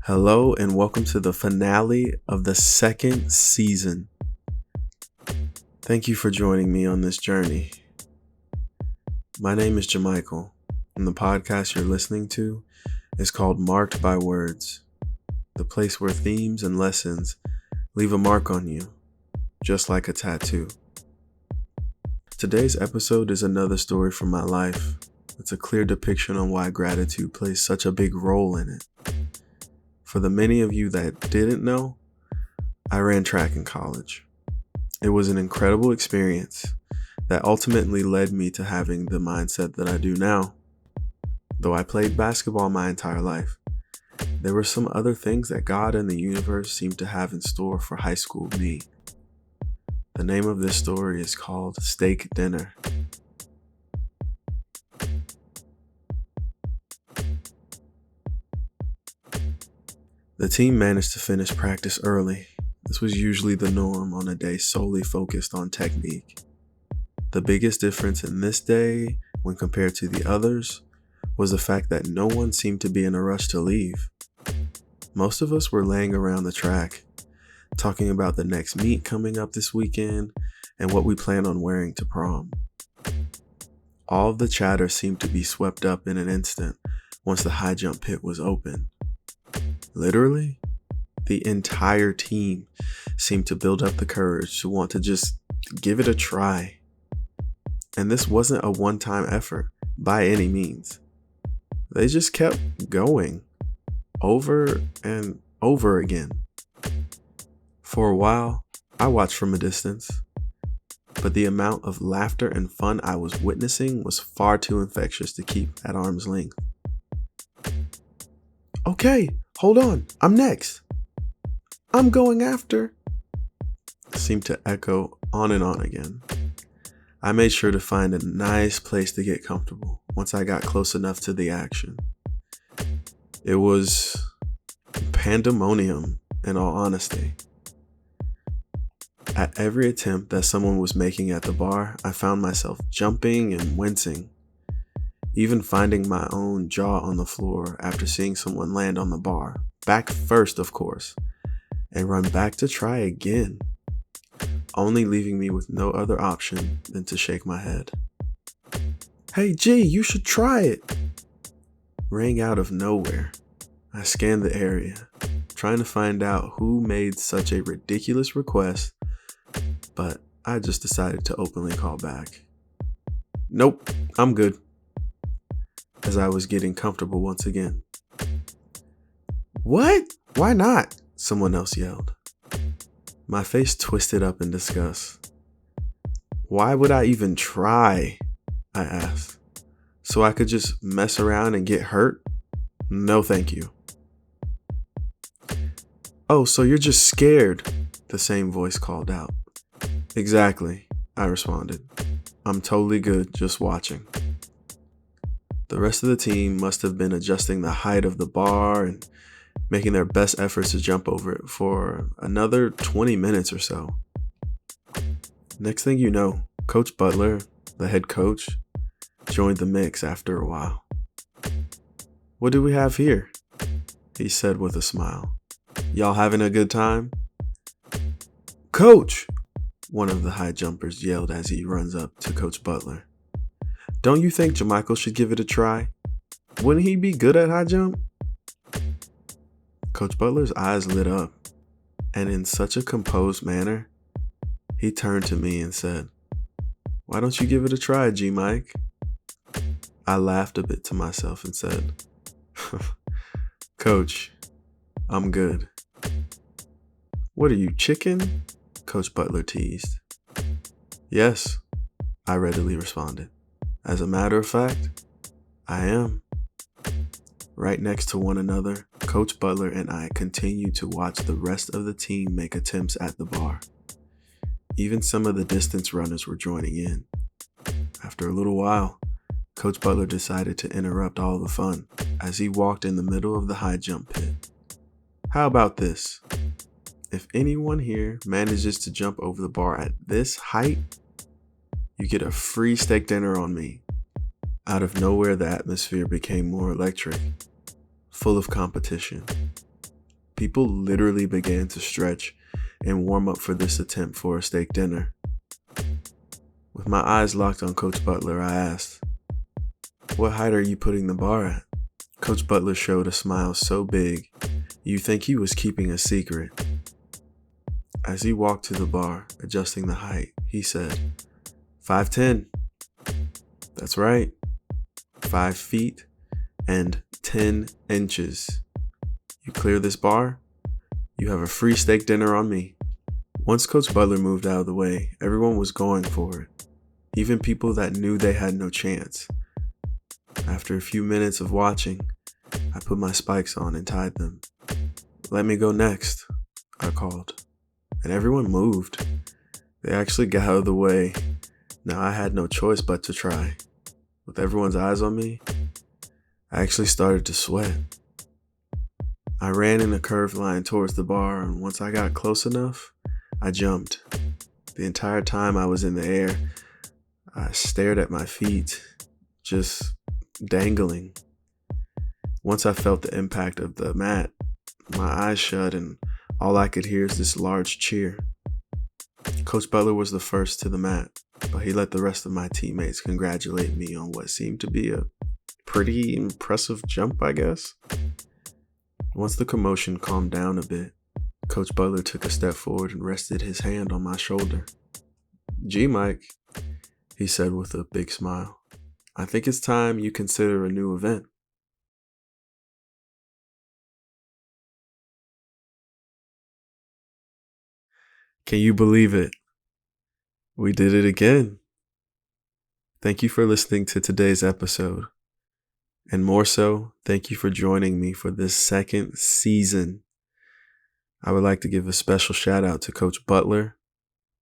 Hello and welcome to the finale of the second season. Thank you for joining me on this journey. My name is Jamichael, and the podcast you're listening to is called Marked by Words, the place where themes and lessons leave a mark on you, just like a tattoo. Today's episode is another story from my life. It's a clear depiction on why gratitude plays such a big role in it. For the many of you that didn't know, I ran track in college. It was an incredible experience that ultimately led me to having the mindset that I do now. Though I played basketball my entire life, there were some other things that God and the universe seemed to have in store for high school me. The name of this story is called Steak Dinner. The team managed to finish practice early. This was usually the norm on a day solely focused on technique. The biggest difference in this day, when compared to the others, was the fact that no one seemed to be in a rush to leave. Most of us were laying around the track, talking about the next meet coming up this weekend and what we plan on wearing to prom. All of the chatter seemed to be swept up in an instant once the high jump pit was open. Literally, the entire team seemed to build up the courage to want to just give it a try. And this wasn't a one-time effort by any means. They just kept going over and over again. For a while, I watched from a distance, but the amount of laughter and fun I was witnessing was far too infectious to keep at arm's length. Okay, hold on, I'm next. I'm going after. Seemed to echo on and on again. I made sure to find a nice place to get comfortable once I got close enough to the action. It was pandemonium, in all honesty. At every attempt that someone was making at the bar, I found myself jumping and wincing, even finding my own jaw on the floor after seeing someone land on the bar, back first of course, and run back to try again, only leaving me with no other option than to shake my head. Hey G, you should try it! Rang out of nowhere. I scanned the area, trying to find out who made such a ridiculous request, but I just decided to openly call back. Nope, I'm good. As I was getting comfortable once again. What? Why not? Someone else yelled. My face twisted up in disgust. Why would I even try? I asked. So I could just mess around and get hurt? No, thank you. Oh, so you're just scared? The same voice called out. Exactly, I responded. I'm totally good just watching. The rest of the team must have been adjusting the height of the bar and making their best efforts to jump over it for another 20 minutes or so. Next thing you know, Coach Butler, the head coach, joined the mix after a while. What do we have here? He said with a smile. Y'all having a good time? Coach! One of the high jumpers yelled as he runs up to Coach Butler. Don't you think Jamichael should give it a try? Wouldn't he be good at high jump? Coach Butler's eyes lit up, and in such a composed manner, he turned to me and said, Why don't you give it a try, G-Mike? I laughed a bit to myself and said, Coach, I'm good. What are you, chicken? Coach Butler teased. Yes, I readily responded. As a matter of fact, I am. Right next to one another, Coach Butler and I continued to watch the rest of the team make attempts at the bar. Even some of the distance runners were joining in. After a little while, Coach Butler decided to interrupt all the fun as he walked in the middle of the high jump pit. How about this? If anyone here manages to jump over the bar at this height, you get a free steak dinner on me. Out of nowhere, the atmosphere became more electric, full of competition. People literally began to stretch and warm up for this attempt for a steak dinner. With my eyes locked on Coach Butler, I asked, "What height are you putting the bar at?" Coach Butler showed a smile so big, you'd think he was keeping a secret. As he walked to the bar, adjusting the height, he said, 5'10". That's right, 5 feet and 10 inches. You clear this bar, you have a free steak dinner on me. Once Coach Butler moved out of the way, everyone was going for it, even people that knew they had no chance. After a few minutes of watching, I put my spikes on and tied them. "Let me go next," I called, and everyone moved. They actually got out of the way. Now I had no choice but to try. With everyone's eyes on me, I actually started to sweat. I ran in a curved line towards the bar, and once I got close enough, I jumped. The entire time I was in the air, I stared at my feet, just dangling. Once I felt the impact of the mat, my eyes shut and all I could hear is this large cheer. Coach Butler was the first to the mat, but he let the rest of my teammates congratulate me on what seemed to be a pretty impressive jump, I guess. Once the commotion calmed down a bit, Coach Butler took a step forward and rested his hand on my shoulder. "Gee, Mike," he said with a big smile, "I think it's time you consider a new event." Can you believe it? We did it again. Thank you for listening to today's episode. And more so, thank you for joining me for this second season. I would like to give a special shout out to Coach Butler,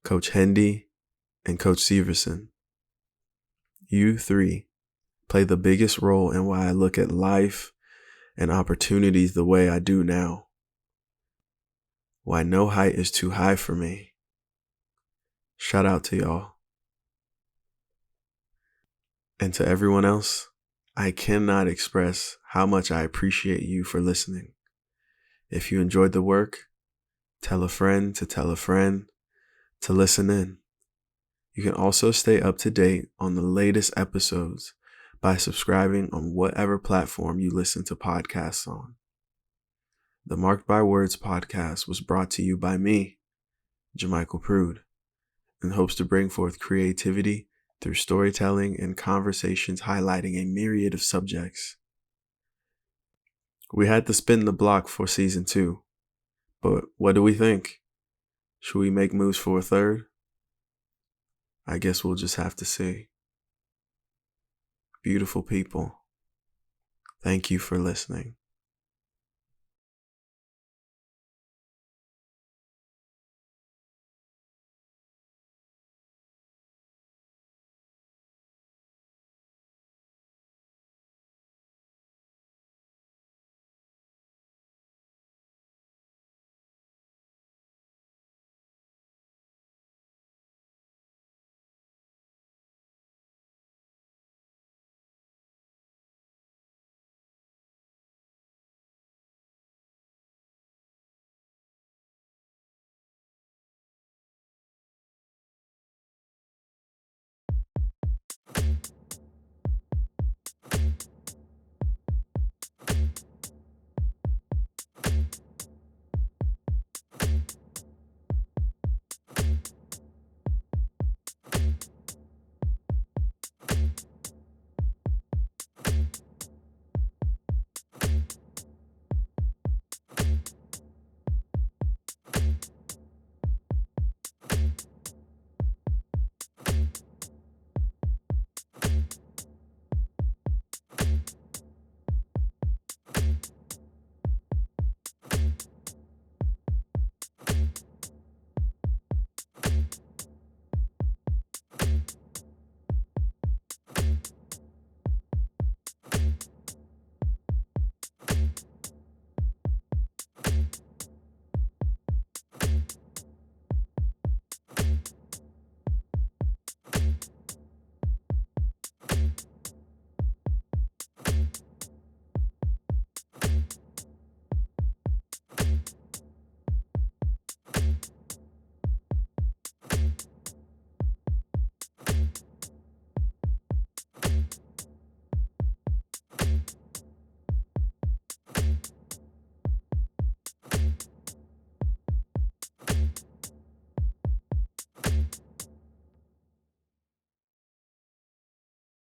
Coach Hendy, and Coach Severson. You three play the biggest role in why I look at life and opportunities the way I do now. Why no height is too high for me. Shout out to y'all. And to everyone else, I cannot express how much I appreciate you for listening. If you enjoyed the work, tell a friend to tell a friend to listen in. You can also stay up to date on the latest episodes by subscribing on whatever platform you listen to podcasts on. The Marked by Words podcast was brought to you by me, Jamichael Prude, and hopes to bring forth creativity through storytelling and conversations highlighting a myriad of subjects. We had to spin the block for season 2, but what do we think? Should we make moves for a third? I guess we'll just have to see. Beautiful people, thank you for listening.